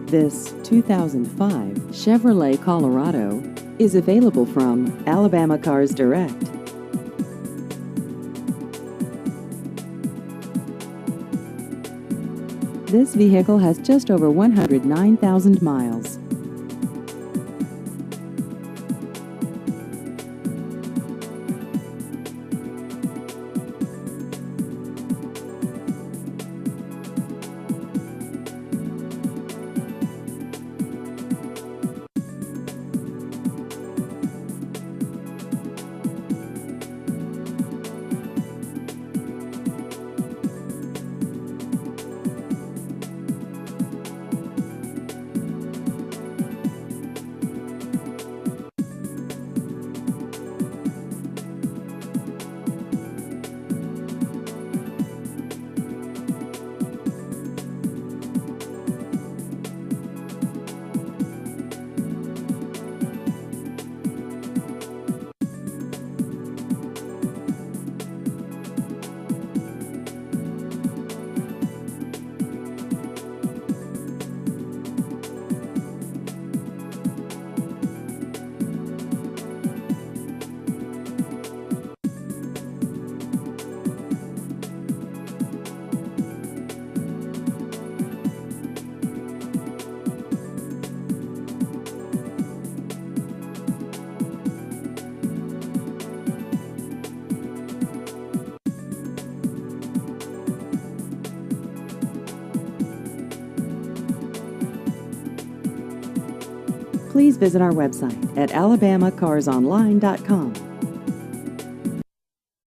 This 2005 Chevrolet Colorado is available from Alabama Cars Direct. This vehicle has just over 109,000 miles. Please visit our website at alabamacarsonline.com.